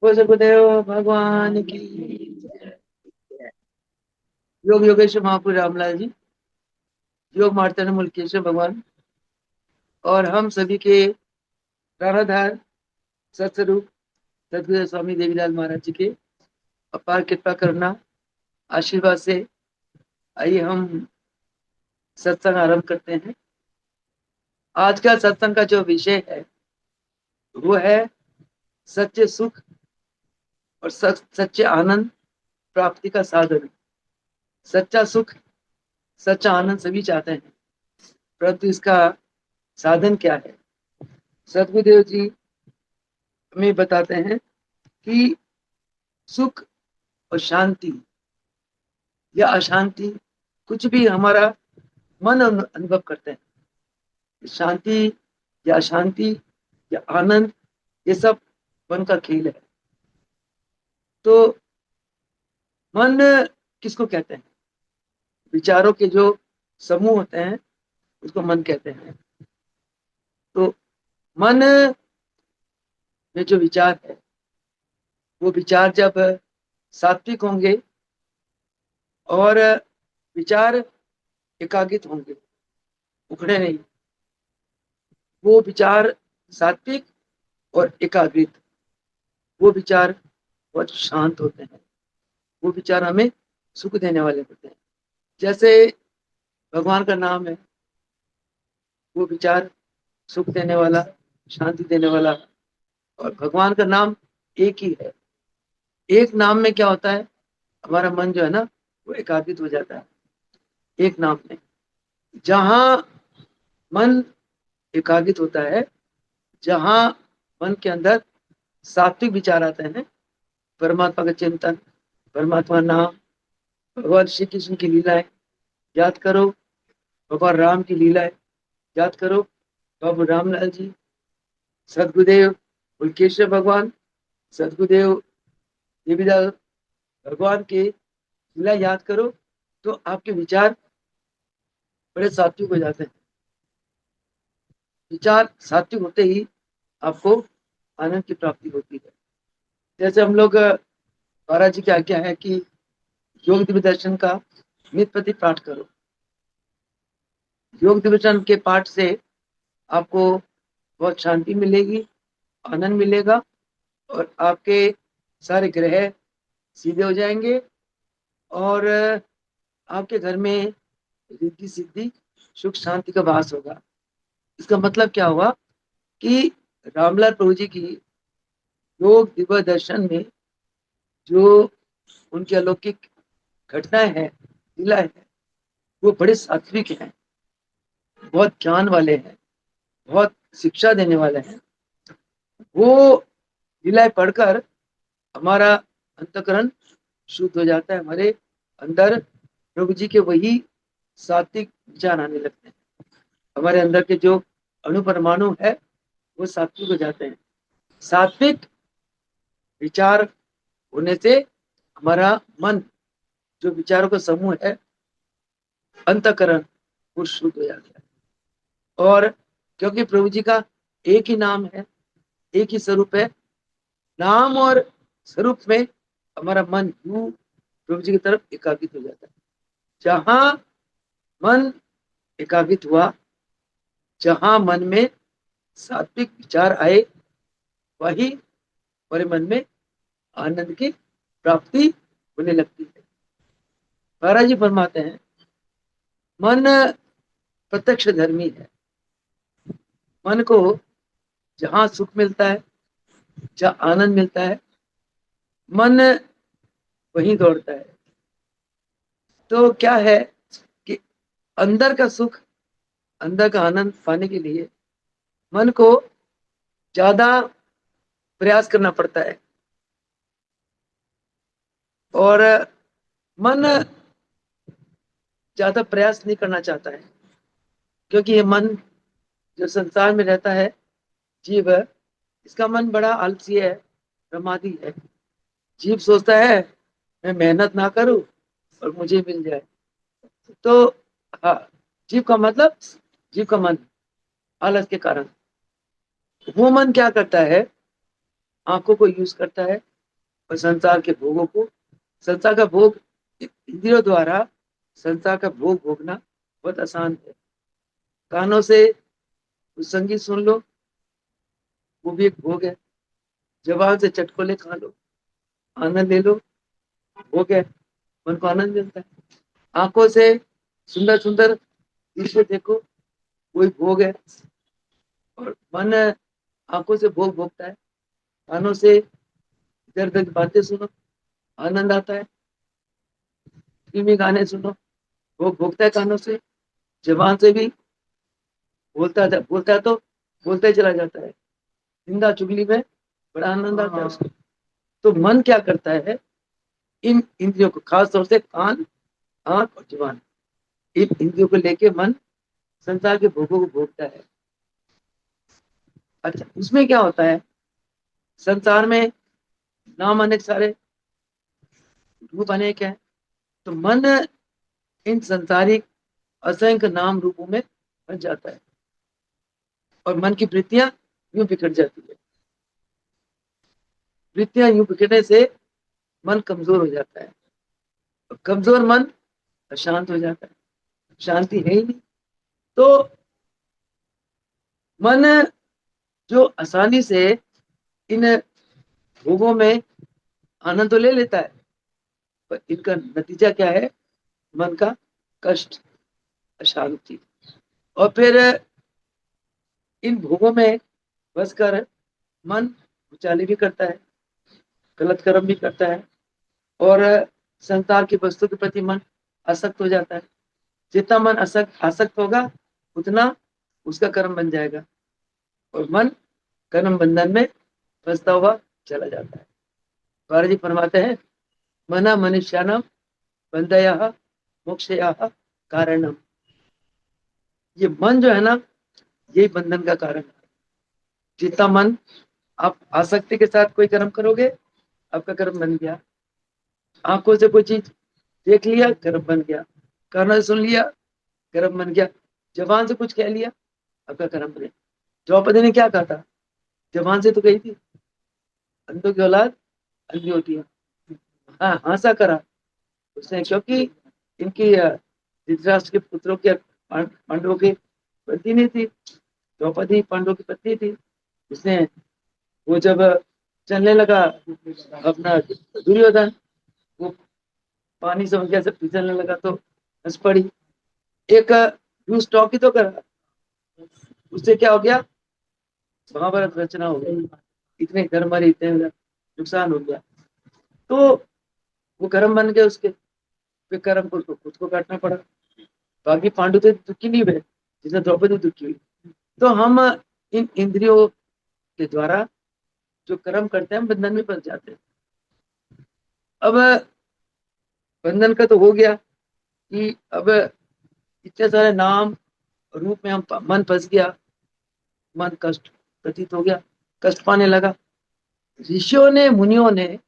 सकुदेव भगवान की जय। योग योगेश्वर महापुर रामलाल जी, योग मार्तंड मुल्केश्वर भगवान और हम सभी के प्राणाधार सत्स्वरूप सदगुरु स्वामी देवीलाल महाराज जी के अपार कृपा करुणा आशीर्वाद से आइए हम सत्संग आरंभ करते हैं। आज का सत्संग का जो विषय है वो है सच्चे सुख और सच्चे आनंद प्राप्ति का साधन। सच्चा सुख सच्चा आनंद सभी चाहते हैं, परंतु इसका साधन क्या है। सदगुरुदेव जी हमें बताते हैं कि सुख और शांति या अशांति कुछ भी हमारा मन अनुभव करते हैं। शांति या अशांति या आनंद, ये सब मन का खेल है। तो मन किसको कहते हैं? विचारों के जो समूह होते हैं उसको मन कहते हैं। तो मन में जो विचार है वो विचार जब सात्विक होंगे और विचार एकाग्रित होंगे, उखड़े नहीं, वो विचार सात्विक और एकाग्रित, वो विचार बहुत शांत होते हैं। वो विचार हमें सुख देने वाले होते हैं। जैसे भगवान का नाम है, वो विचार सुख देने वाला, शांति देने वाला। और भगवान का नाम एक ही है। एक नाम में क्या होता है, हमारा मन जो है ना वो एकाग्रित हो जाता है एक नाम में। जहां मन एकाग्रित होता है, जहां मन के अंदर सात्विक विचार आते हैं, परमात्मा का चिंतन, परमात्मा नाम, भगवान श्री कृष्ण की लीलाएं याद करो, भगवान राम की लीलाएं याद करो, बाबू रामलाल जी, सदगुरुदेव उल्केश्वर भगवान, सदगुरुदेव देवीदास भगवान के लीला याद करो, तो आपके विचार बड़े सात्विक हो जाते हैं। विचार सात्विक होते ही आपको आनंद की प्राप्ति होती है। जैसे हम लोग महाराज जी की आज्ञा है कि योग दिव्य दर्शन का नित्य प्रति पाठ करो। योग दिव्य दर्शन के पाठ से आपको बहुत शांति मिलेगी, आनंद मिलेगा और आपके सारे ग्रह सीधे हो जाएंगे और आपके घर में रिद्धि सिद्धि सुख शांति का वास होगा। इसका मतलब क्या हुआ कि रामलाल प्रभु जी की योग दिव्य दर्शन में जो उनकी अलौकिक घटनाएं हैं, लीलाएं हैं, वो बड़े सात्विक हैं, बहुत ज्ञान वाले हैं, बहुत शिक्षा देने वाले हैं। वो लीलाएं पढ़कर हमारा अंतकरण शुद्ध हो जाता है। हमारे अंदर प्रभु जी के वही सात्विक विचार आने लगते हैं। हमारे अंदर के जो अणु परमाणु है वो सात्विक हो जाते हैं। सात्विक विचार होने से हमारा मन, जो विचारों का समूह है, अंतकरण, वो शुद्ध हो जाता है। और क्योंकि प्रभु जी का एक ही नाम है, एक ही स्वरूप है, नाम और स्वरूप में हमारा मन यूं प्रभु जी की तरफ एकाग्रित हो जाता है। जहां मन एकाग्रित हुआ, जहां मन में सात्विक विचार आए, वही हमारे मन में आनंद की प्राप्ति होने लगती है। महाराज जी फरमाते हैं, मन प्रत्यक्ष धर्मी है। मन को जहां सुख मिलता है, जहां आनंद मिलता है, मन वहीं दौड़ता है। तो क्या है कि अंदर का सुख, अंदर का आनंद पाने के लिए मन को ज्यादा प्रयास करना पड़ता है। और मन ज्यादा प्रयास नहीं करना चाहता है, क्योंकि ये मन जो संसार में रहता है, जीव है, इसका मन बड़ा आलसी है, प्रमादी है। जीव सोचता है मैं मेहनत ना करूं और मुझे मिल जाए। तो हाँ, जीव का मतलब, जीव का मन आलस के कारण, वो मन क्या करता है, आंखों को यूज करता है, और संसार के भोगों को, संसार का भोग इंद्रियों द्वारा संसार का भोग भोगना बहुत आसान है। कानों से कुछ संगीत सुन लो, वो भी एक भोग है। जबान से चटकोले खा लो, आनंद ले लो, भोग है, मन को आनंद मिलता है। आंखों से सुंदर सुंदर दृश्य देखो, वही भोग है। और मन आंखों से भोग भोगता है, कानों से इधर उधर बातें सुनो, आनंद आता है। फिल्मी गाने सुनो, भोग भोगता है कानों से। जबान से भी बोलता है तो बोलता ही चला जाता है, निंदा चुगली में बड़ा आनंद आता है उसको। तो मन क्या करता है, इन इंद्रियों को, खास तौर से कान, आंख और जुबान, इन इंद्रियों को लेके मन संसार के भोगों को भोगता है। अच्छा, उसमें क्या होता है, संसार में नाम अनेक सारे, रूप अनेक है। तो मन इन संसारिक असंख्य नाम रूपों में फंस जाता है और मन की वृत्तियां यूं बिखर जाती है। वृत्तियां यूं बिखरने से मन कमजोर हो जाता है, और कमजोर मन अशांत हो जाता है, शांति है ही नहीं। तो मन जो आसानी से इन भोगों में आनंद तो ले लेता है, पर इनका नतीजा क्या है, मन का कष्ट, अशांति। और फिर इन भोगों में बस कर मन उचाली भी करता है, गलत कर्म भी करता है, और संसार की वस्तु के प्रति मन आसक्त हो जाता है। जितना मन आसक्त आसक्त होगा, उतना उसका कर्म बन जाएगा, और मन कर्म बंधन में फंसता हुआ चला जाता है। महाराज जी फरमाते हैं, मना मनुष्यानम बंधया मोक्षया कारणम। ये मन जो है ना, यही बंधन का कारण है। जितना मन आप आसक्ति के साथ कोई कर्म करोगे, आपका कर्म बन गया। आंखों से कोई चीज देख लिया, कर्म बन गया। कानों से सुन लिया, कर्म बन गया। जबान से कुछ कह लिया, आपका कर्म बन गया। द्रौपदी ने क्या कहा था, जबान से तो कही थी, अंधों की औलाद अंधी होती है। हाँ, हंसा करा उसने, क्योंकि इनकी धृतराष्ट्र के पुत्रों के पांडवों की पत्नी नहीं थी, द्रौपदी पांडवों की पत्नी थी। उसने, वो जब चलने लगा अपना दुर्योधन, वो पानी समझ गया, सब फिसलने लगा तो हंस पड़ी। एक यूं स्टॉक ही तो करा, उससे क्या हो गया, महाभारत रचना हो गई। इतने घर मरे, इतने नुकसान हो गया। तो वो कर्म बन गए उसके, फिर कर्म को उसको खुद को काटना पड़ा। बाकी पांडु तो दुखी नहीं हुए जिसने द्रौपदी दुखी हुई। तो हम इन इंद्रियों के द्वारा जो कर्म करते हैं, हम बंधन में फंस जाते हैं। अब बंधन का तो हो गया कि अब इतने सारे नाम रूप में हम मन फंस गया, मन कष्ट प्रतीत हो गया, कष्ट पाने लगा। ऋषियों ने, मुनियों ने,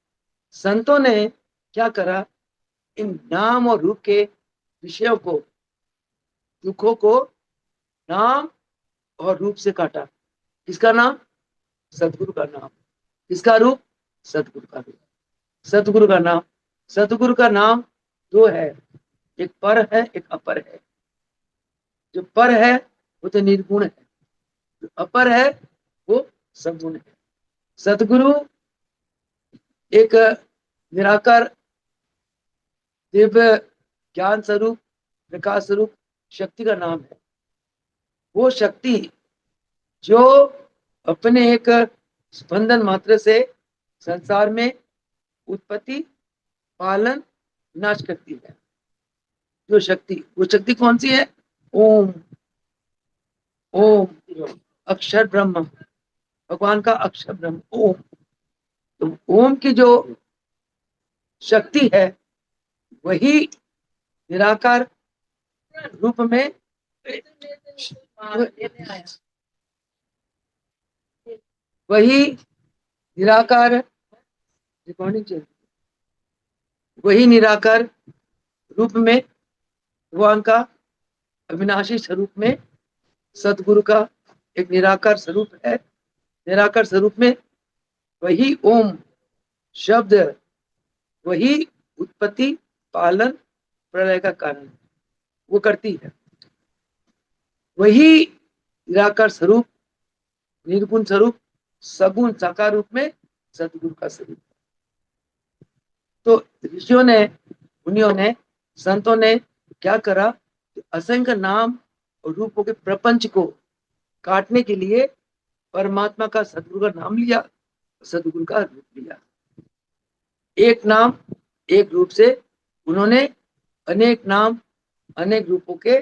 संतों ने क्या करा, इन नाम और रूप के विषयों को, दुखों को नाम और रूप से काटा। किसका नाम, सतगुरु का नाम। किसका रूप, सतगुरु का रूप। सतगुरु का नाम, सतगुरु का नाम दो है, एक पर है, एक अपर है। जो पर है वो तो निर्गुण है, जो अपर है वो सगुण है। सतगुरु एक निराकार दिव्य ज्ञान स्वरूप, प्रकाश स्वरूप शक्ति का नाम है। वो शक्ति जो अपने एक स्पंदन मात्र से संसार में उत्पत्ति, पालन, विनाश करती है। जो शक्ति, वो शक्ति कौन सी है, ओम। ओम अक्षर ब्रह्म, भगवान का अक्षर ब्रह्म ओम। तो ओम की जो शक्ति है, वही निराकार रूप में, वही निराकार, रिकॉर्डिंग चल, वही निराकार रूप में, भगवान का अविनाशी स्वरूप में, सतगुरु का एक निराकार स्वरूप है। निराकार स्वरूप में वही ओम शब्द वही उत्पत्ति, पालन, प्रलय का कारण वो करती है। वही निराकार स्वरूप, निर्गुण स्वरूप, सगुण साकार रूप में सदगुरु का स्वरूप। तो ऋषियों ने, मुनियों ने, संतों ने क्या करा? असंख्य नाम और रूपों के प्रपंच को काटने के लिए परमात्मा का, सदगुरु का नाम लिया, सदगुरु का रूप लिया। एक नाम एक रूप से उन्होंने अनेक नाम अनेक रूपों के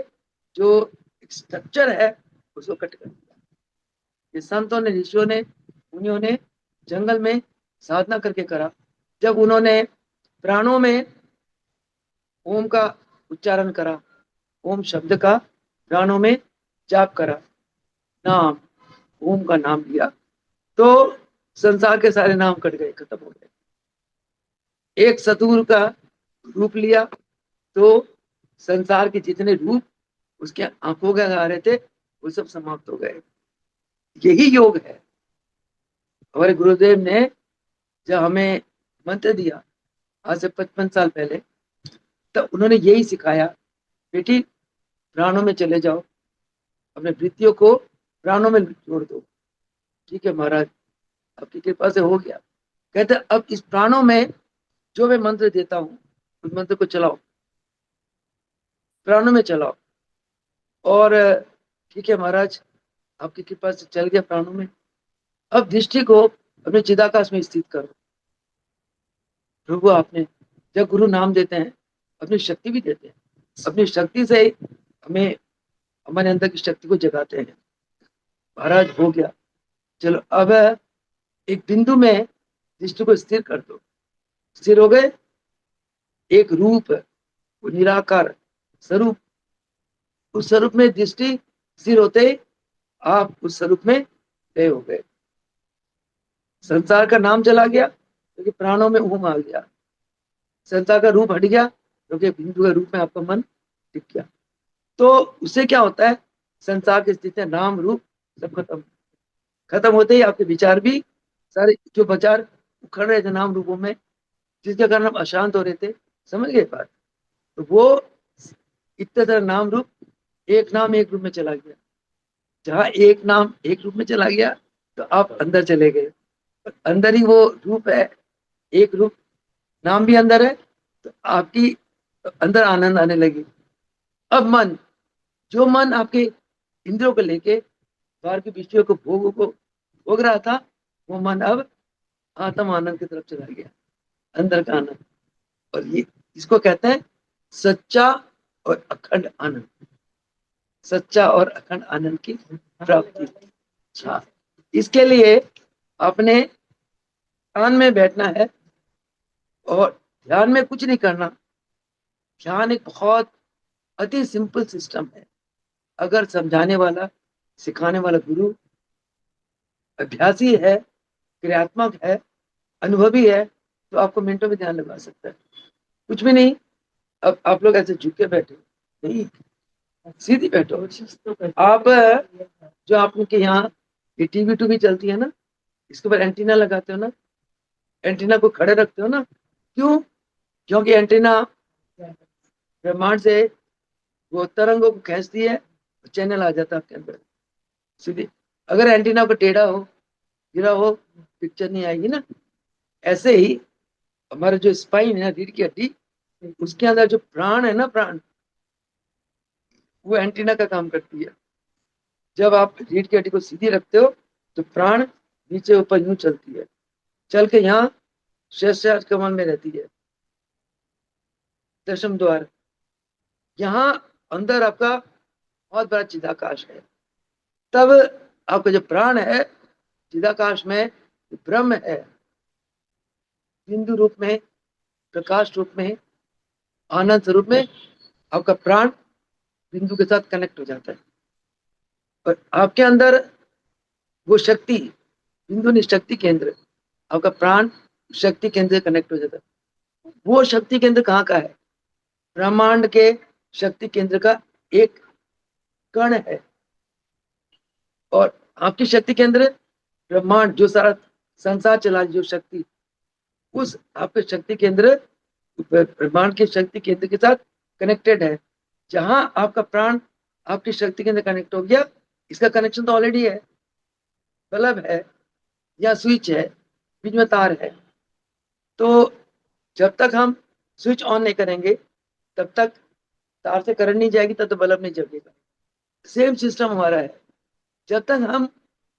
जो स्ट्रक्चर है उसको कट कर दिया। ये संतों ने, ऋषियों ने, मुनियों ने जंगल में साधना करके करा। जब उन्होंने प्राणों में ओम का उच्चारण करा, ओम शब्द का प्राणों में जाप करा, नाम, ओम का नाम लिया, तो संसार के सारे नाम कट गए, खत्म हो गए। एक सतगुरु का रूप लिया तो संसार के जितने रूप उसके आंखों के आ रहे थे वो सब समाप्त हो गए। यही योग है। हमारे गुरुदेव ने जब हमें मंत्र दिया आज से 55 साल पहले, तब उन्होंने यही सिखाया, बेटी प्राणों में चले जाओ, अपने वृत्तियों को प्राणों में जोड़ दो। ठीक है महाराज, आपकी कृपा से हो गया। कहते अब इस प्राणों में जो मैं मंत्र देता हूँ उस मंत्र को चलाओ, प्राणों में चलाओ। और ठीक है महाराज, आपकी कृपा से चल गया प्राणों में। अब दृष्टि को अपने चिदाकाश में स्थित करो। प्रभु आपने, जब गुरु नाम देते हैं अपनी शक्ति भी देते हैं, अपनी शक्ति से हमें, हमारे अंदर की शक्ति को जगाते हैं। महाराज हो गया, चलो अब एक बिंदु में दृष्टि को स्थिर कर दो। स्थिर हो गए, एक रूप, निराकार स्वरूप, उस स्वरूप में दृष्टि स्थिर होते ही आप उस स्वरूप में लय हो गए। संसार का नाम चला गया क्योंकि प्राणों में ओम आ गया। संसार का रूप हट गया क्योंकि बिंदु के रूप में आपका मन टिक गया। तो उससे क्या होता है? संसार की स्थिति, नाम रूप सब खत्म। खत्म होते ही आपके विचार भी सारे, जो विचार उखड़ रहे थे नाम रूपों में, जिसके कारण हम अशांत हो रहे थे, समझ गए बात? तो वो इतने तरह नाम रूप, एक नाम एक रूप में चला गया। जहां एक नाम एक रूप में चला गया तो आप अंदर चले गए, अंदर ही वो रूप है, एक रूप, नाम भी अंदर है, तो आपकी अंदर आनंद आने लगी। अब मन, जो मन आपके इंद्रियों को लेके बाहर के विषयों को भोग रहा था, वो मन अब आत्म आनंद की तरफ चला गया, अंदर का आनंद। और ये इसको कहते हैं सच्चा और अखंड आनंद, सच्चा और अखंड आनंद की प्राप्ति। अच्छा, इसके लिए अपने ध्यान में बैठना है और ध्यान में कुछ नहीं करना। ध्यान एक बहुत अति सिंपल सिस्टम है। अगर समझाने वाला, सिखाने वाला गुरु अभ्यासी है, क्रियात्मक है, अनुभवी है, तो आपको मिनटों में ध्यान लगा सकता है। कुछ भी नहीं। अब आप लोग ऐसे झुक के बैठे नहीं, सीधी बैठो। आप जो आपके यहाँ ये टीवी टूवी चलती है ना, इसके ऊपर एंटीना लगाते हो ना, एंटीना को खड़े रखते हो ना, क्यों? क्योंकि एंटीना ब्रह्मांड से वो तरंगों को खींचती है, चैनल आ जाता है आपके अंदर सीधे। अगर एंटीना को टेढ़ा हो, गिरा हो, पिक्चर नहीं आएगी ना। ऐसे ही हमारा जो स्पाइन है ना, रीढ़ की हड्डी, उसके अंदर जो प्राण है ना, प्राण, वो एंटीना का काम करती है। जब आप रीढ़ की हड्डी को सीधी रखते हो तो प्राण नीचे ऊपर यूं चलती है, चल के यहाँ शेषराज कमल में रहती है, दशम द्वार। यहाँ अंदर आपका बहुत बड़ा चिदाकाश है। तब आपका जो प्राण है चिदाकाश में, ब्रह्म है, बिंदु रूप में, प्रकाश रूप में, आनंद स्वरूप में, आपका प्राण बिंदु के साथ कनेक्ट हो जाता है। और आपके अंदर वो शक्ति, बिंदु नहीं, शक्ति केंद्र, आपका प्राण शक्ति केंद्र से कनेक्ट हो जाता है। वो शक्ति केंद्र कहाँ का है? ब्रह्मांड के शक्ति केंद्र का एक कण है। और आपकी शक्ति केंद्र, ब्रह्मांड जो सारा संसार चला, जो शक्ति, उस आपके शक्ति केंद्र, ब्रह्मांड के शक्ति केंद्र के साथ कनेक्टेड है। जहां आपका प्राण आपकी शक्ति केंद्र कनेक्ट हो गया, इसका कनेक्शन तो ऑलरेडी है, बल्ब है या स्विच है, बीच में तार है। तो जब तक हम स्विच ऑन नहीं करेंगे तब तक तार से करंट नहीं जाएगी, तब तो बल्ब नहीं जलेगा। सेम सिस्टम हमारा है। जब तक हम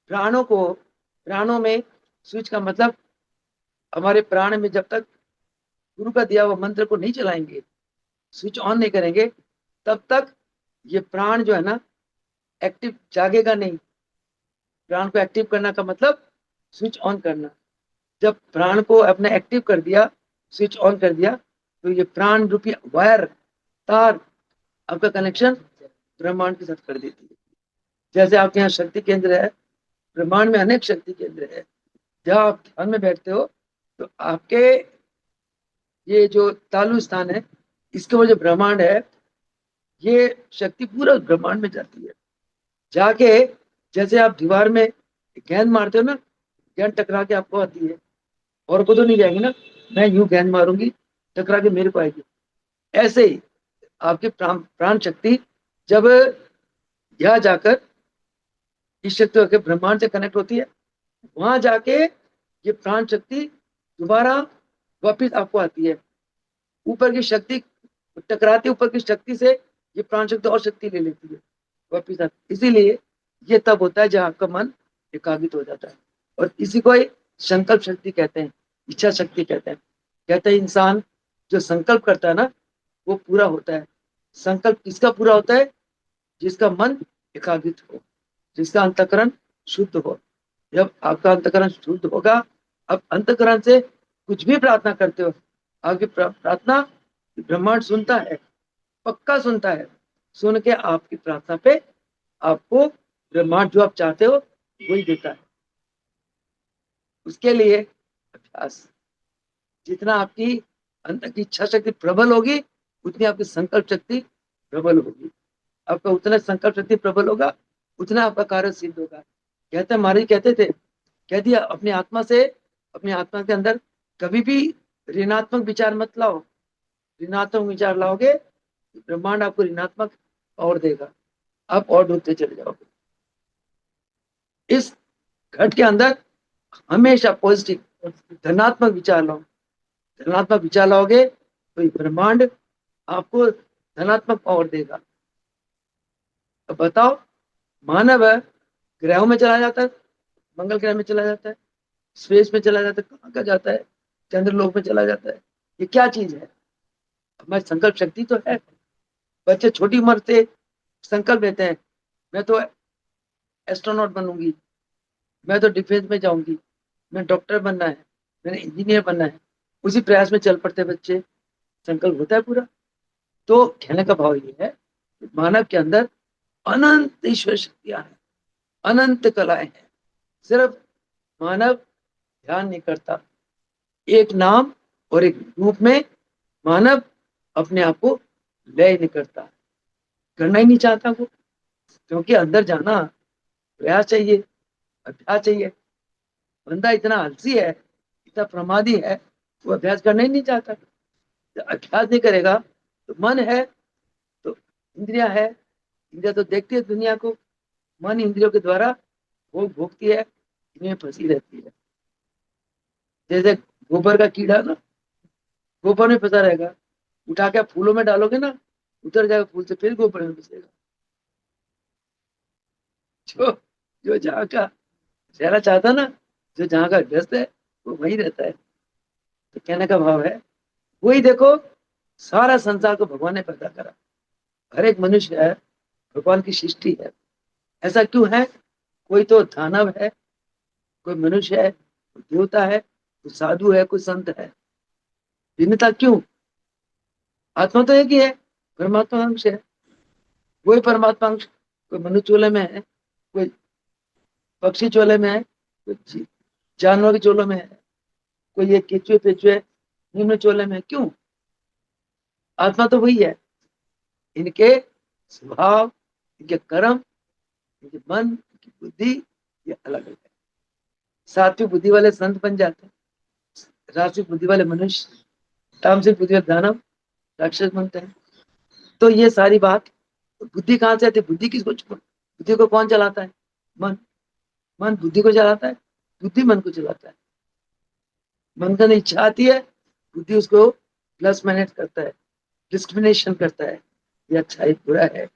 प्राणों में, स्विच का मतलब हमारे प्राण में, जब तक गुरु का दिया हुआ मंत्र को नहीं चलाएंगे, स्विच ऑन नहीं करेंगे, तब तक ये प्राण जो है ना एक्टिव, जागेगा नहीं। प्राण को एक्टिव करना का मतलब स्विच ऑन करना। जब प्राण को अपने एक्टिव कर दिया, स्विच ऑन कर दिया, तो ये प्राण रूपी वायर, तार, आपका कनेक्शन ब्रह्मांड के साथ कर देती है। जैसे आपके यहाँ शक्ति केंद्र है, ब्रह्मांड में अनेक शक्ति केंद्र है। जब आप ध्यान में बैठते हो तो आपके ये जो तालु स्थान है, इसके वो जो ब्रह्मांड है, ये शक्ति पूरा ब्रह्मांड में जाती है। जाके जैसे आप दीवार में गेंद मारते हो ना, गेंद टकरा के आपको आती है, और को तो नहीं जाएगी ना, मैं यूं गेंद मारूंगी, टकरा के मेरे को आएगी। ऐसे ही आपकी प्राण शक्ति जब यहाँ जाकर इस शक्ति होकर ब्रह्मांड से कनेक्ट होती है, वहां जाके ये प्राण शक्ति दोबारा वापिस आपको आती है। ऊपर की शक्ति टकराती, ऊपर की शक्ति से ये प्राण शक्ति और शक्ति ले लेती है, वापिस आती। इसीलिए ये तब होता है जब आपका मन एकाग्रित हो जाता है। और इसी को संकल्प शक्ति कहते हैं, इच्छा शक्ति कहते हैं। कहते हैं इंसान जो संकल्प करता है ना, वो पूरा होता है। संकल्प किसका पूरा होता है? जिसका मन एकाग्रित हो, जिसका अंतःकरण शुद्ध हो। जब आपका अंतःकरण शुद्ध होगा, अब अंतःकरण से कुछ भी प्रार्थना करते हो, आपकी प्रार्थना ब्रह्मांड सुनता है, पक्का सुनता है। सुन के आपकी प्रार्थना पे आपको ब्रह्मांड जो आप चाहते हो वही देता है। उसके लिए अभ्यास, जितना आपकी अंतर की इच्छा शक्ति प्रबल होगी, उतनी आपकी संकल्प शक्ति प्रबल होगी। आपका उतना संकल्प शक्ति प्रबल होगा, उतना आपका कार्य सिद्ध होगा। कहते महाराज कहते थे, कह दिया अपनी आत्मा से, अपनी आत्मा के अंदर कभी भी ऋणात्मक विचार मत लाओ। ऋणात्मक विचार लाओगे, ब्रह्मांड आपको ऋणात्मक और देगा, आप और डूबते चले जाओगे। इस घट के अंदर हमेशा पॉजिटिव धनात्मक विचार लाओ। धनात्मक विचार लाओगे तो ब्रह्मांड आपको धनात्मक पावर देगा। अब बताओ, मानव ग्रहों में चला जाता है, मंगल ग्रह में चला जाता है, स्पेस में चला जाता है, कहाँ का जाता है, चंद्रलोक में चला जाता है। ये क्या चीज है? हमारी संकल्प शक्ति तो है। बच्चे छोटी उम्र से संकल्प लेते हैं, मैं तो एस्ट्रोनॉट बनूंगी, मैं तो डिफेंस में जाऊंगी, मैं डॉक्टर बनना है, मैंने इंजीनियर बनना है। उसी प्रयास में चल पड़ते बच्चे, संकल्प होता है पूरा। तो कहने का भाव ये है कि मानव के अंदर अनंत ईश्वर शक्तियां हैं, अनंत कलाएं हैं। सिर्फ मानव ध्यान नहीं करता। एक नाम और एक रूप में मानव अपने आप को लय नहीं करता, करना ही नहीं चाहता वो। क्योंकि अंदर जाना प्रयास चाहिए, अभ्यास चाहिए। बंदा इतना आलसी है, इतना प्रमादी है, वो अभ्यास करना ही नहीं चाहता। जब अभ्यास नहीं करेगा तो मन है, तो इंद्रिया है, इंद्रिया तो देखती है दुनिया को, मन इंद्रियों के द्वारा भोग भोगती है, इनमें फंसी रहती है। जैसे गोबर का कीड़ा ना, गोबर में फंसा रहेगा, उठा के फूलों में डालोगे ना, उतर जाएगा फूल से, फिर गोबर में फंसेगा। जो जो जहाँ का रहना चाहता ना, जो जहाँ का ग्रस्त है, वो वही रहता है। तो कहने का भाव है, वही देखो, सारा संसार को भगवान ने पैदा करा। हर एक मनुष्य है, भगवान की सृष्टि है। ऐसा क्यों है? कोई तो दानव है, कोई मनुष्य है, कोई देवता है, कोई साधु है, कोई संत है। भिन्नता क्यों? आत्मा तो एक ही है, परमात्मा अंश है। वही परमात्मा अंश कोई मनुष्य चोले में है, कोई पक्षी चोले में है, कोई जानवर के चोलों में है, कोई ये केचुए पेचुए निम्न चोले में है। क्यों? आत्मा तो वही है। इनके स्वभाव, इनके कर्म, इनके मन, इनकी बुद्धि, ये अलग अलग है। सात्विक बुद्धि वाले संत बन जाते हैं, रासिक बुद्धि वाले मनुष्य, तामसिक बुद्धि वाले दानव, राक्षस बनते हैं। तो ये सारी बात, बुद्धि कहाँ से आती है? बुद्धि किसको, बुद्धि को कौन चलाता है? मन। मन बुद्धि को चलाता है, बुद्धि मन को चलाता है। मन का इच्छा आती है, बुद्धि उसको प्लस माइनस करता है, डिस्क्रिमिनेशन करता है, ये अच्छा है बुरा है।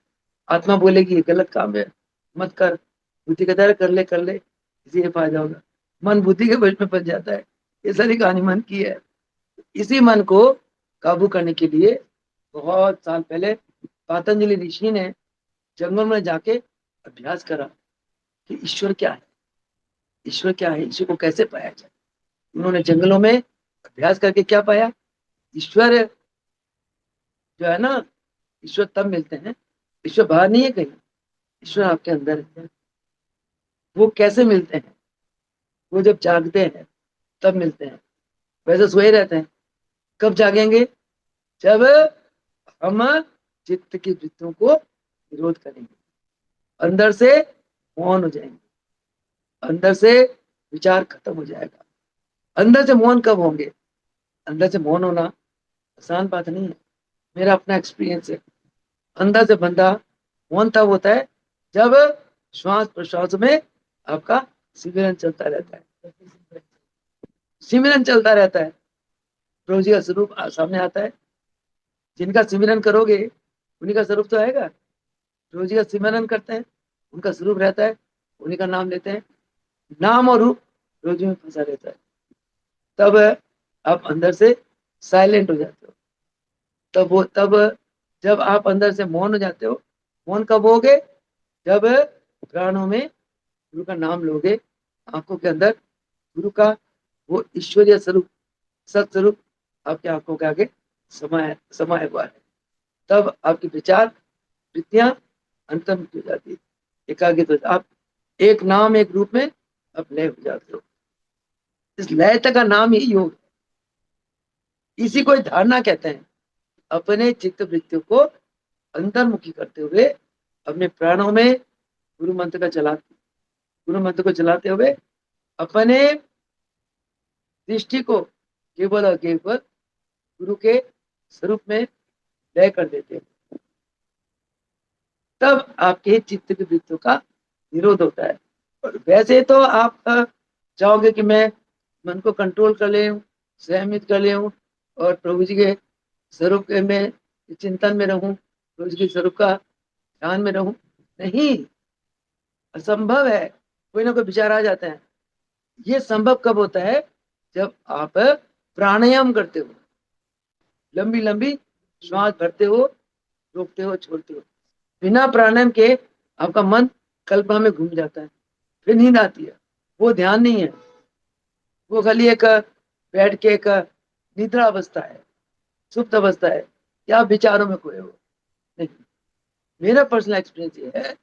आत्मा बोलेगी ये गलत काम है, मत कर। बुद्धि कहता है कर ले कर ले, इसी ये फायदा होगा। मन बुद्धि के वश में फंस जाता है। ये सारी कहानी मन की है। इसी मन को काबू करने के लिए बहुत साल पहले पतंजलि ऋषि ने जंगल में जाके अभ्यास करा कि ईश्वर क्या है, ईश्वर क्या है, ईश्वर को कैसे पाया जाए। उन्होंने जंगलों में अभ्यास करके क्या पाया? ईश्वर जो है ना, ईश्वर तब मिलते हैं, ईश्वर बाहर नहीं है कहीं, ईश्वर आपके अंदर है। वो कैसे मिलते हैं? वो जब जागते हैं तब मिलते हैं, वैसे सोए रहते हैं। कब जागेंगे? जब हम चित्त की वृत्तियों को विरोध करेंगे, अंदर से मौन हो जाएंगे, अंदर से विचार खत्म हो जाएगा। अंदर से मौन कब होंगे? अंदर से मौन होना आसान बात नहीं है, मेरा अपना एक्सपीरियंस है। अंदर से बंदा मौन तब होता है जब श्वास प्रश्वास में आपका सिमरन चलता रहता है, सिमरन चलता रहता है, प्रभु जी का स्वरूप सामने आता है। जिनका सिमरन करोगे उन्हीं का स्वरूप तो आएगा। प्रभु जी का सिमरन करते हैं, उनका स्वरूप रहता है, उन्हीं का नाम लेते हैं। नाम और रूप प्रभु जी में फंसा रहता है। तब आप अंदर से साइलेंट हो जाते हो। तब जब आप अंदर से मौन हो जाते हो। मौन कब होगे? जब प्राणों में गुरु का नाम लोगे, आंखों के अंदर गुरु का वो ईश्वरीय स्वरूप, सत्स्वरूप आपके आंखों के आगे समाया हुआ है। तब आपके विचार वृत्तियां अंतर्मुख हो जाती है, एकाग्रित हो जाती। आप एक नाम एक रूप में आप लय हो जाते हो। इस लयता का नाम ही योग है। इसी को धारणा कहते हैं। अपने चित्त वृत्तियों को अंतर्मुखी करते हुए अपने प्राणों में गुरु मंत्र का चलाते, गुरु मंत्र को चलाते हुए अपने दृष्टि को केवल और केवल गुरु के स्वरूप में लय कर देते हैं। तब आपके चित्त की वृत्तियों का निरोध होता है। और वैसे तो आप चाहोगे कि मैं मन को कंट्रोल कर ले, संयमित कर ले और प्रभु जी के स्वरूप के में चिंतन में रहूं, प्रभु जी के स्वरूप का ध्यान में रहूं। नहीं, असंभव है। कोई ना कोई विचार आ जाता है। ये संभव कब होता है? जब आप प्राणायाम करते हो, लंबी लंबी श्वास भरते हो, रोकते हो, छोड़ते हो। बिना प्राणायाम के आपका मन कल्पना में घूम जाता है, फिर नींद आती है। वो ध्यान नहीं है, वो खाली एक बैठ के एक निद्रा अवस्था है, सुप्त अवस्था है, या विचारों में खोए हो। नहीं, मेरा पर्सनल एक्सपीरियंस ये है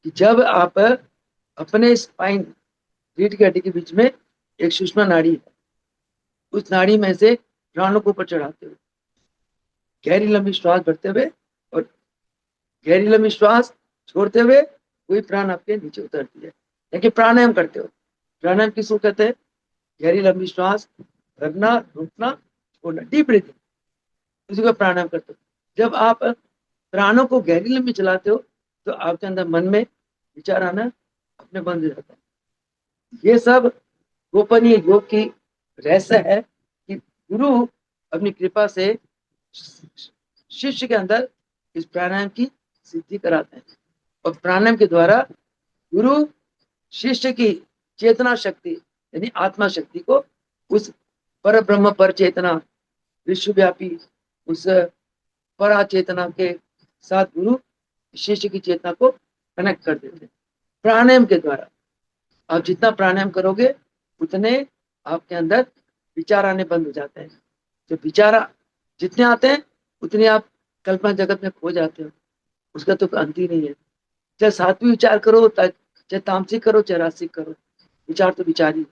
कि जब आप अपने स्पाइन, रीढ़ की हड्डी के बीच में एक सुषमा नाड़ी है, उस नाड़ी में से प्राणों को ऊपर चढ़ाते हो, गहरी लंबी श्वास भरते हुए और गहरी लंबी श्वास छोड़ते हुए कोई प्राण आपके नीचे उतरती है। लेकिन प्राणायाम करते हो। प्राणायाम किसको कहते हैं? गहरी लंबी श्वास भरना, रुकना, छोड़ना, डीप ब्रीथिंग, उसी को प्राणायाम करते हो। जब आप प्राणों को गहरी लंबी चलाते हो तो आपके अंदर मन में विचार आना अपने बंद हो जाता है। ये सब गोपनीय योग की रहस्य है कि गुरु अपनी कृपा से शिष्य के अंदर इस प्राणायाम की सिद्धि कराते हैं। और प्राणायाम के द्वारा गुरु शिष्य की चेतना शक्ति यानी आत्मा शक्ति को उस पर ब्रह्म पर चेतना, विश्वव्यापी उस परा चेतना के साथ गुरु शिष्य की चेतना को कनेक्ट कर देते हैं प्राणायाम के द्वारा। आप जितना प्राणायाम करोगे उतने आपके अंदर विचार आने बंद हो जाते हैं। जो विचार जितने आते हैं उतने आप कल्पना जगत में खो जाते हो, उसका तो अंत ही नहीं है। चाहे सात्विक विचार करो, चाहे तामसिक करो, चाहे रासिक करो, विचार तो विचार ही।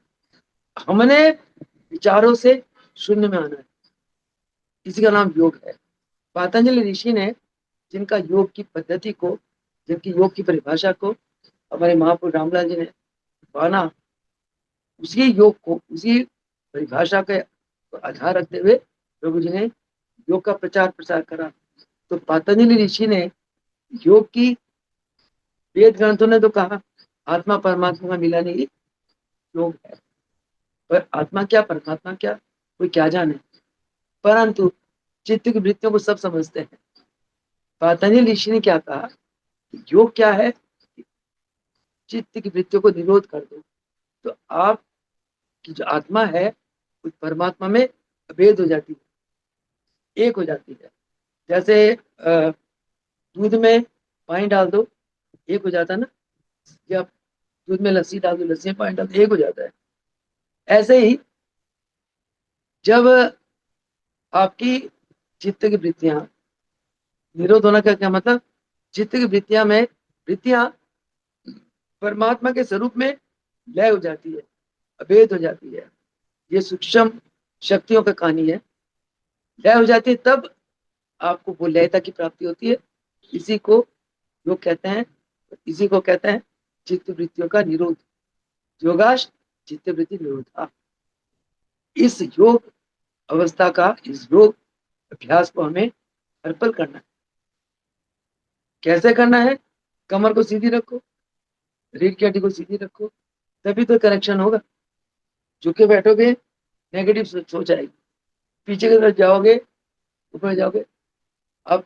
हमने विचारों से शून्य में आना है, इसी का नाम योग है। पतंजलि ऋषि ने जिनका योग की पद्धति को, जिनकी योग की परिभाषा को हमारे महापुरुष रामलाल जी ने माना, उसी योग को, उसी परिभाषा के तो आधार रखते हुए प्रभु जी ने योग का प्रचार प्रसार करा। तो पतंजलि ऋषि ने योग की, वेद ग्रंथों ने तो कहा आत्मा परमात्मा का मिलन ही योग है, पर आत्मा क्या परमात्मा क्या कोई क्या जाने। परंतु चित्त की वृत्तियों को सब समझते हैं। पतंजलि ऋषि ने क्या कहा, योग क्या है, चित्त की वृत्तियों को निरोध कर दो, तो आपकी जो आत्मा है उस परमात्मा में अभेद हो जाती है, एक हो जाती है। जैसे दूध में पानी डाल दो, एक हो जाता है ना, या दूध में लस्सी डाल दो, लस्सी में पानी डाल दो, एक हो जाता है। ऐसे ही जब आपकी चित्त की वृत्तियां निरोध होना का क्या मतलब, चित्त की वृत्तियां में वृत्तियां परमात्मा के स्वरूप में लय हो जाती है, अभेद हो जाती है। ये सूक्ष्म शक्तियों का कहानी है। लय हो जाती है तब आपको वो लयता की प्राप्ति होती है। इसी को योग कहते हैं, इसी को कहते हैं चित्त वृत्तियों का निरोध। योगाश चित्त वृत्ति निरोधा। इस योग अवस्था का, इस योग अभ्यास को हमें हर पल करना है। कैसे करना है, कमर को सीधी रखो, रीढ़ की हड्डी को सीधी रखो, तभी तो कनेक्शन होगा। झुके बैठोगे नेगेटिव सोच आएगी, पीछे की तरफ जाओगे, ऊपर जाओगे, आप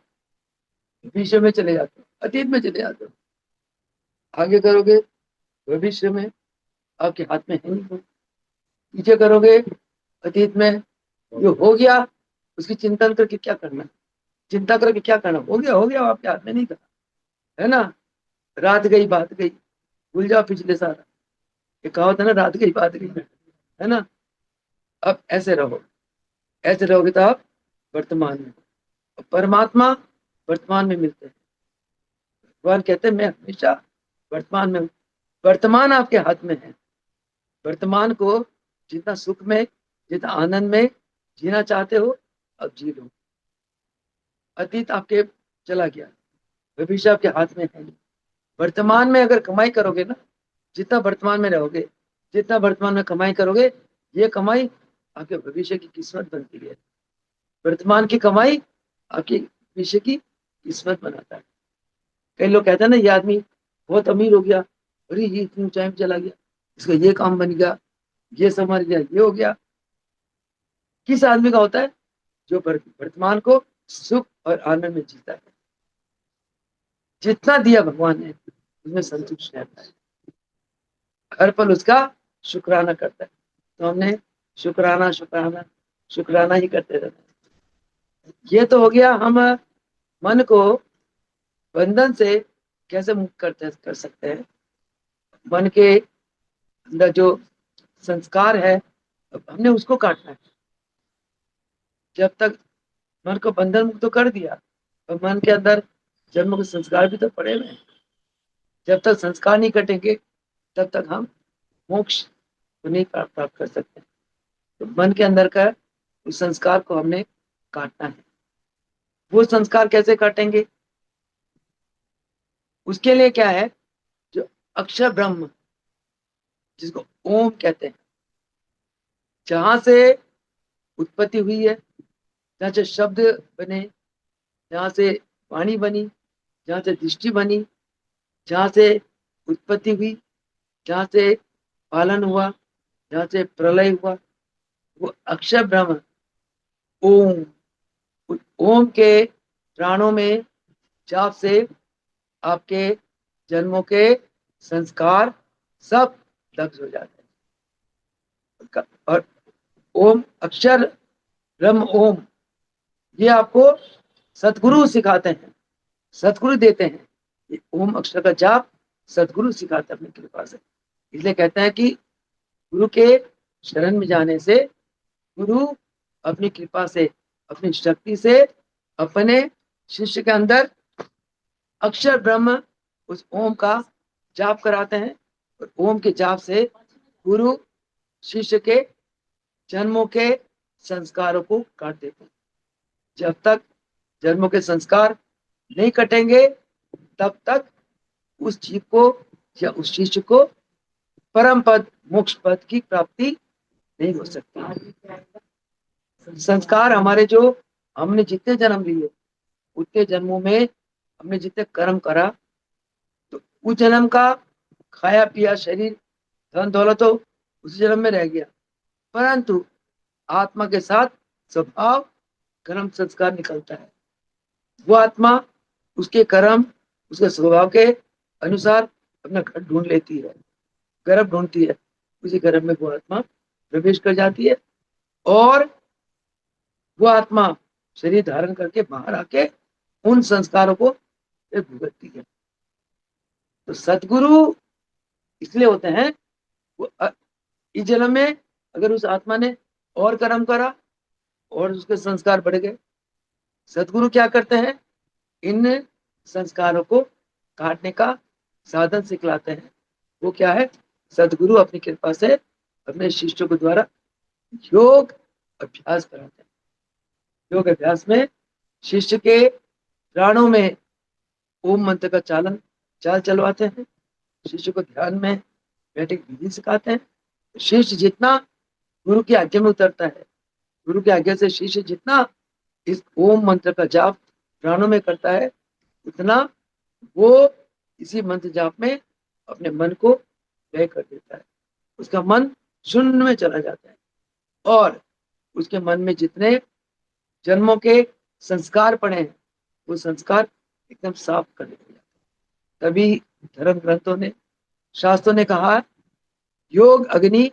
भविष्य में चले जाते हो, अतीत में चले जाते हो। आगे करोगे भविष्य में, आपके हाथ में है नहीं। पीछे करोगे अतीत में, जो हो गया उसकी चिंतन करके क्या करना, चिंता करके क्या करना, हो गया आपके हाथ में नहीं था, है ना। रात गई बात गई, भूल जाओ पिछले सारा। ये कहावत है ना, रात गई बात गई, है ना। अब ऐसे रहो, ऐसे रहोगे तो आप वर्तमान में, परमात्मा वर्तमान में मिलते हैं। भगवान कहते हैं मैं हमेशा वर्तमान में हूँ। वर्तमान आपके हाथ में है। वर्तमान को जितना सुख में, जितना आनंद में जीना चाहते हो, अब जी लो। अतीत आपके चला गया, भविष्य आपके हाथ में है नहीं। वर्तमान में अगर कमाई करोगे ना, जितना वर्तमान में रहोगे, जितना वर्तमान में कमाई करोगे, ये कमाई आपके भविष्य की किस्मत बनती है। वर्तमान की कमाई आपके भविष्य की किस्मत बनाता है। कई लोग कहते हैं ना, ये आदमी बहुत अमीर हो गया, अरे ये इतनी ऊंचाई में चला गया, इसका ये काम बन गया, ये समझ गया, ये हो गया। किस आदमी का होता है, जो वर्तमान को सुख और आनंद में जीता है। जितना दिया भगवान ने उसमें संतुष्ट रहता है, हर पल उसका शुक्राना करता है। तो हमने शुक्राना शुक्राना शुक्राना ही करते रहना है। ये तो हो गया हम मन को बंधन से कैसे मुक्त कर सकते हैं। मन के अंदर जो संस्कार है, हमने उसको काटना है। जब तक मन को बंधन मुक्त तो कर दिया, और मन के अंदर जन्म के संस्कार भी तो पड़े हुए हैं। जब तक संस्कार नहीं कटेंगे तब तक हम मोक्ष को नहीं प्राप्त कर सकते। तो मन के अंदर का उस संस्कार को हमने काटना है। वो संस्कार कैसे काटेंगे, उसके लिए क्या है, जो अक्षर ब्रह्म जिसको ओम कहते हैं, जहां से उत्पत्ति हुई है, जहां से शब्द बने, जहां से वाणी बनी, जहां से दृष्टि बनी, जहां से उत्पत्ति हुई, जहां से पालन हुआ, जहां से प्रलय हुआ, वो अक्षर ब्रह्म ओम। ओम के प्राणों में जाप से आपके जन्मों के संस्कार सब दग्ध हो जाते हैं। और ओम अक्षर ब्रह्म ओम, ये आपको सतगुरु सिखाते हैं, सतगुरु देते हैं। ये ओम अक्षर का जाप सतगुरु सिखाते हैं अपनी कृपा से। इसलिए कहते हैं कि गुरु के शरण में जाने से गुरु अपनी कृपा से, अपनी शक्ति से अपने शिष्य के अंदर अक्षर ब्रह्म उस ओम का जाप कराते हैं। और ओम के जाप से गुरु शिष्य के जन्मों के संस्कारों को काट देते हैं। जब तक जन्मों के संस्कार नहीं कटेंगे तब तक उस जीव को या उस शिष्य को परम पद मोक्ष पद की प्राप्ति नहीं हो सकती। संस्कार हमारे जो हमने जितने जन्म लिए उतने जन्मों में हमने जितने कर्म करा, तो उस जन्म का खाया पिया शरीर धन दौलत तो उस जन्म में रह गया, परंतु आत्मा के साथ स्वभाव कर्म संस्कार निकलता है। वो आत्मा उसके कर्म उसके स्वभाव के अनुसार अपना घर ढूंढ लेती है, गर्भ ढूंढती है, उसी गर्भ में वो आत्मा प्रवेश कर जाती है और वो आत्मा शरीर धारण करके बाहर आके उन संस्कारों को भुगतती है। तो सदगुरु इसलिए होते हैं, वो इस जन्म में अगर उस आत्मा ने और कर्म करा और उसके संस्कार बढ़ गए, सदगुरु क्या करते हैं, इन संस्कारों को काटने का साधन सिखलाते हैं। वो क्या है, सदगुरु अपनी कृपा से अपने शिष्यों के द्वारा योग अभ्यास कराते हैं। योग अभ्यास में शिष्य के प्राणों में ओम मंत्र का चाल चलवाते हैं, शिष्य को ध्यान में बैठे विधि सिखाते हैं। शिष्य जितना गुरु की आज्ञा में उतरता है, गुरु की आज्ञा से शिष्य जितना इस ओम मंत्र का जाप प्राणों में करता है, उतना वो इसी मंत्र जाप में अपने मन को लय कर देता है। उसका मन शून्य में चला जाता है और उसके मन में जितने जन्मों के संस्कार पड़े हैं वो संस्कार एकदम साफ कर दिया जाता है। तभी धर्म ग्रंथों ने शास्त्रों ने कहा, योग अग्नि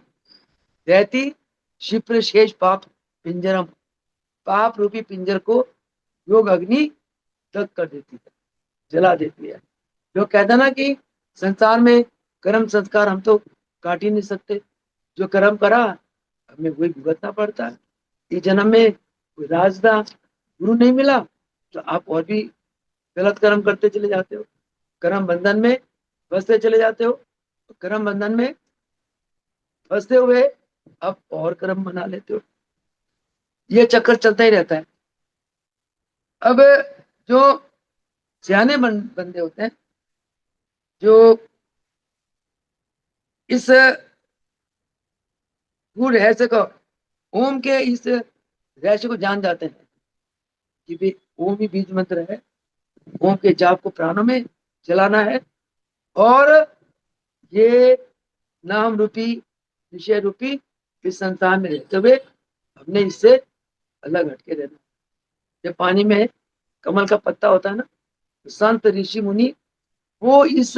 रहती क्षिप्र शेष पाप पिंजरम, पाप रूपी पिंजर को योग अग्नि दग्ध कर देती है, जला देती है। जो कहता ना कि संसार में कर्म संस्कार हम तो काट ही नहीं सकते, जो कर्म करा हमें वही भुगतना पड़ता है। इस जन्म में कोई राजदा गुरु नहीं मिला तो आप और भी गलत कर्म करते चले जाते हो, कर्म बंधन में फंसते चले जाते हो, कर्म बंधन में फंसते हुए अब और कर्म बना लेते हो, ये चक्कर चलता ही रहता है। अब जो सियाने बंदे होते हैं, जो इस गूढ़ रहस्य को, ओम के इस रहस्य को जान जाते हैं कि भी ओम ही बीज मंत्र है, ओम के जाप को प्राणों में चलाना है और ये नाम रूपी विषय रूपी इस संसार में रहते हुए हमने इससे अलग हटके रहना। जब पानी में कमल का पत्ता होता है ना, तो संत ऋषि मुनि वो इस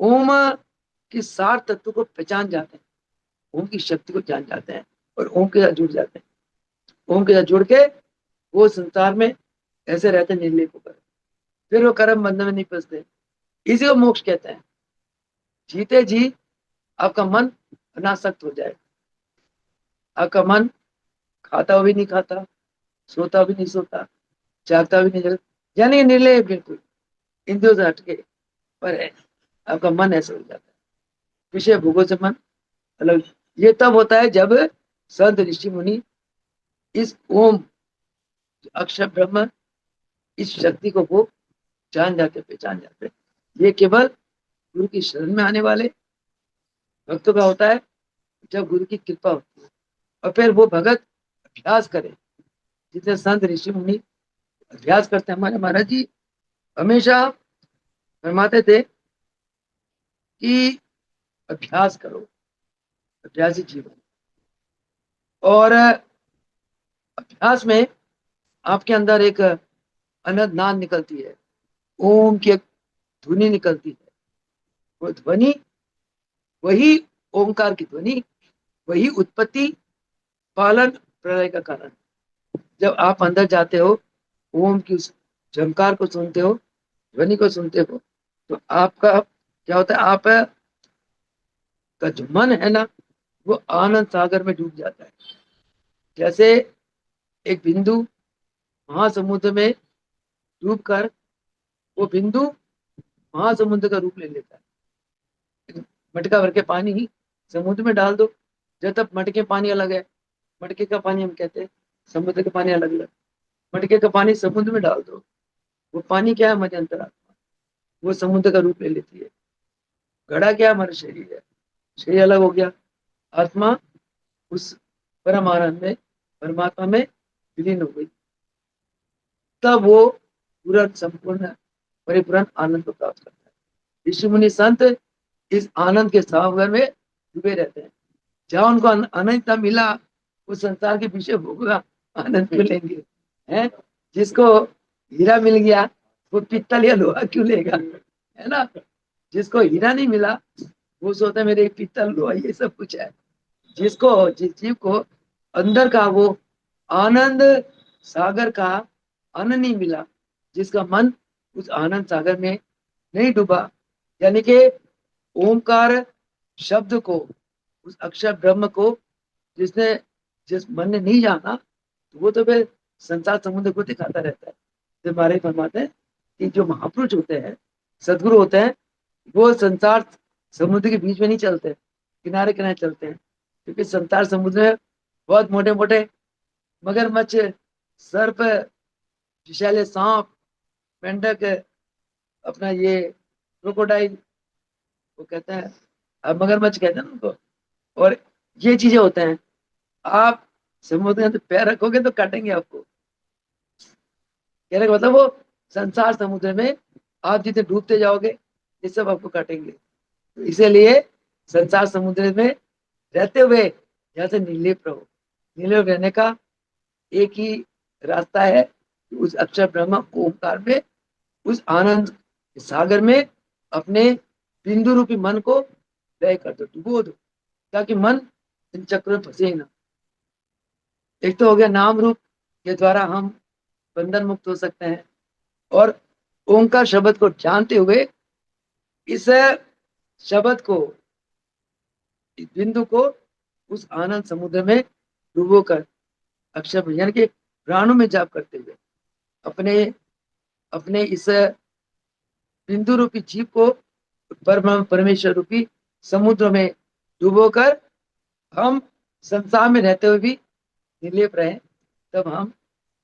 ओम के सार तत्व को पहचान जाते हैं, ओम की शक्ति को जान जाते हैं और ओम के साथ जुड़ जाते हैं। ओम के साथ जुड़ के वो संसार में ऐसे रहते निर्लेप होकर, फिर वो कर्म बंधन में नहीं फंसते। इसी को मोक्ष कहते हैं। जीते जी आपका मन अनासक्त हो जाए, आपका मन खाता भी नहीं खाता, सोता भी नहीं सोता, जागता भी नहीं जागता, यानी निर्लय बिल्कुल इंद्रियों से हटके, पर आपका मन ऐसा हो जाता है, विषय भोगों से मन अलग। ये तब होता है जब संत ऋषि मुनि इस ओम अक्षर ब्रह्म इस शक्ति को वो जान जाते, पहचान जाते। ये केवल गुरु की शरण में आने वाले भक्तों का होता है, जब गुरु की कृपा होती है और फिर वो भगत अभ्यास करे। जितने संत ऋषि मुनि अभ्यास करते हैं, हमारे महाराज जी हमेशा फरमाते थे कि अभ्यास करो, अभ्यासी जीवन। और अभ्यास में आपके अंदर एक अनंत नाद निकलती है, ओम की एक ध्वनि निकलती है। वो ध्वनि वही ओंकार की ध्वनि, वही उत्पत्ति पालन प्रलय का कारण। जब आप अंदर जाते हो, ओम की उस झंकार को सुनते हो, ध्वनि को सुनते हो, तो आपका क्या होता है, आप का जो मन है ना वो आनंद सागर में डूब जाता है। जैसे एक बिंदु महासमुद्र में डूब कर वो बिंदु महासमुद्र का रूप ले लेता है। मटका भर के पानी ही समुद्र में डाल दो, जब तक मटके पानी अलग है, मटके का पानी हम कहते हैं, समुद्र का पानी अलग अलग। मटके का पानी समुद्र में डाल दो, वो पानी क्या है, हमारे अंतरात्मा, वो समुद्र का रूप ले लेती है। घड़ा क्या है, हमारा शरीर है, शरीर अलग हो गया, आत्मा उस परम आनंद में परमात्मा में विलीन हो गई, तब वो पूरा संपूर्ण परिपूर्ण आनंद को प्राप्त करता है। ऋषि मुनि संत इस आनंद के सागर में डूबे रहते हैं। जहाँ उनको अनंतता मिला, उस संसार के पीछे होगा आनंद क्यों लेंगे? हैं? जिसको हीरा मिल गया वो पित्तल या लोहा क्यों लेगा? है ना? जिसको हीरा नहीं मिला वो सोचता है मेरे पित्तल लोहा ये सब कुछ है। जिस जीव को अंदर का वो आनंद सागर का आनंद नहीं मिला, जिसका मन उस आनंद सागर में नहीं डूबा, यानी कि ओमकार शब्द को, उस अक्षर ब्रह्म को जिसने जिस मन ने नहीं जाना, तो वो तो फिर संसार समुद्र को दिखाता रहता है। तो हमारे फरमाते हैं कि जो महापुरुष होते हैं, सदगुरु होते हैं, वो संसार समुद्र के बीच में नहीं चलते, किनारे किनारे चलते हैं। क्योंकि संसार समुद्र में बहुत मोटे मोटे मगरमच्छ, सर्प, विषैले सांप, मेंढक, अपना ये क्रोकोडाइल, वो कहते हैं, अब मगरमच्छ कहते हैं ना उनको, और ये चीजें होते हैं। आप समुद्र में तो पैर रखोगे तो काटेंगे आपको। कहने का मतलब वो संसार समुद्र में आप जितने डूबते जाओगे ये सब आपको काटेंगे। तो इसीलिए संसार समुद्र में रहते हुए यहाँ से निर्लिप रहो। निर्लिप रहने का एक ही रास्ता है, उस अक्षर ब्रह्म ओंकार में, उस आनंद सागर में अपने बिंदु रूपी मन को लय कर दो, डुबो दो, ताकि मन इन चक्रों में फंसे ही ना। एक तो हो गया नाम रूप के द्वारा हम बंधन मुक्त हो सकते हैं, और ओंकार शब्द को जानते हुए इस शब्द को, इस बिंदु को उस आनंद समुद्र में डुबो कर अक्षर यानी कि प्राणों में जाप करते हुए अपने अपने इस बिंदु रूपी जीव को परम परमेश्वर रूपी समुद्र में डुबो कर हम संसार में रहते हुए भी निर्लेप रहे, तब हम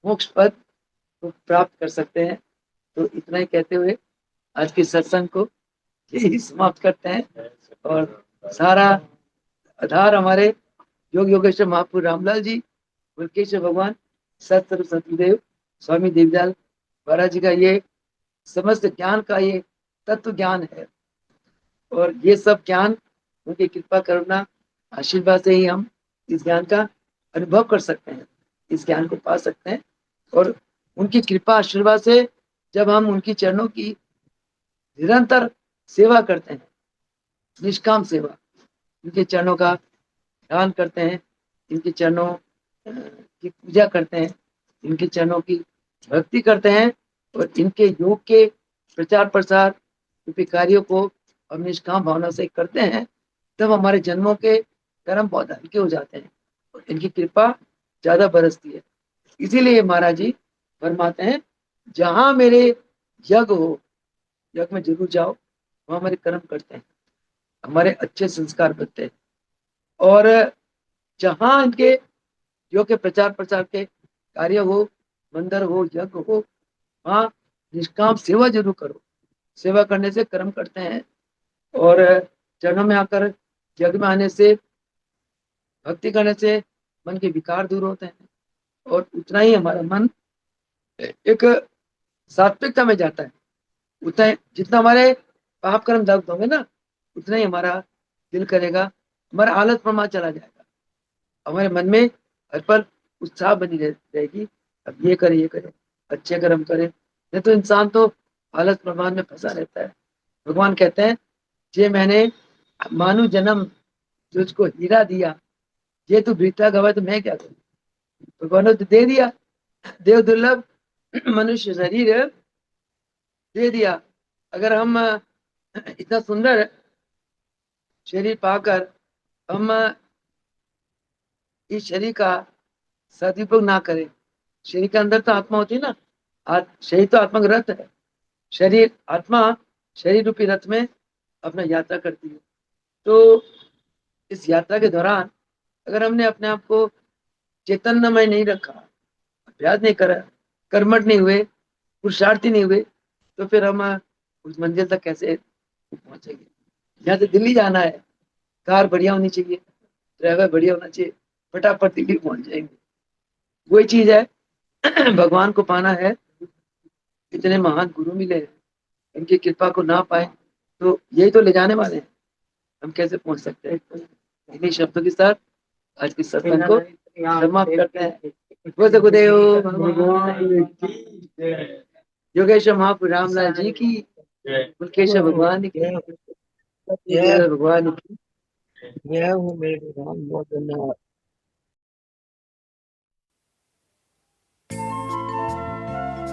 मोक्ष पद को प्राप्त कर सकते हैं। तो इतना ही कहते हुए आज के सत्संग को यही समाप्त करते हैं। और सारा आधार हमारे योग योगेश्वर महापुर रामलाल जी, मुल्केश्वर भगवान, सतगुरु सतगुरुदेव स्वामी देवदयाल महाराज जी का ये समस्त ज्ञान का ये तत्व ज्ञान है। और ये सब ज्ञान उनकी कृपा करुणा आशीर्वाद से ही हम इस ज्ञान का अनुभव कर सकते हैं, इस ज्ञान को पा सकते हैं। और उनकी कृपा आशीर्वाद से जब हम उनकी चरणों की निरंतर सेवा करते हैं, निष्काम सेवा, इनके चरणों का ध्यान करते हैं, इनके चरणों की पूजा करते हैं, इनके चरणों की भक्ति करते हैं, और इनके योग के प्रचार प्रसार रूपी कार्यों को हम निष्काम भावना से करते हैं, तब हमारे जन्मों के कर्म बहुत हल्के हो जाते हैं और इनकी कृपा ज्यादा बरसती है। इसीलिए महाराज जी फरमाते हैं, जहां मेरे यज्ञ हो, यज्ञ में जरूर जाओ, वहां हमारे कर्म करते हैं, हमारे अच्छे संस्कार बनते हैं। और जहां इनके योग के प्रचार प्रसार के कार्य हो, मंदिर हो, यज्ञ हो, वहां निष्काम सेवा जरूर करो। सेवा करने से कर्म करते हैं, और चरणों में आकर यज्ञ में आने से, भक्ति करने से मन के विकार दूर होते हैं, और उतना ही हमारा मन एक सात्विकता में जाता है। उतना जितना हमारे पाप कर्म दग्ध होंगे ना, उतना ही हमारा दिल करेगा, हमारा आलस प्रमाण चला जाएगा, हमारे मन में हर पल उत्साह बनी रहेगी, अब ये करे ये करे, अच्छे कर्म करे। नहीं तो इंसान तो आलस प्रमाण में फंसा रहता है। भगवान कहते हैं, जे मैंने मानव जन्म तुझको हीरा दिया, ये तू बीता गवा तो मैं क्या करूं? भगवान ने तो दे दिया, देव दुर्लभ मनुष्य शरीर दे दिया। अगर हम इतना सुंदर शरीर पाकर हम इस शरीर का सदुपयोग ना करें, शरीर के अंदर तो आत्मा होती है ना, शरीर तो आत्मा का रथ है, शरीर आत्मा शरीर रूपी रथ में अपना यात्रा करती है। तो इस यात्रा के दौरान अगर हमने अपने आप को चैतन्यमय नहीं रखा, अभ्यास नहीं करा, कर्मठ नहीं हुए, पुरुषार्थी नहीं हुए, तो फिर हम उस मंजिल तक कैसे पहुंचेंगे? यहाँ से दिल्ली जाना है, कार बढ़िया होनी चाहिए, ड्राइवर बढ़िया होना चाहिए, फटाफट दिल्ली पहुंच जाएंगे। वही चीज है। भगवान को पाना है, इतने महान गुरु मिले हैं, उनकी कृपा को ना पाए तो यही तो ले जाने वाले हैं, हम कैसे पहुंच सकते हैं। इन्हीं शब्दों के साथ आज के सत्संग को समाप्त करते हैं। बोल सकुदेव भगवान की, योगेश्वर महापुर रामलाल जी की, मुल्केश्वर भगवान की, भगवान की। जय हो मेरे राम भगवान।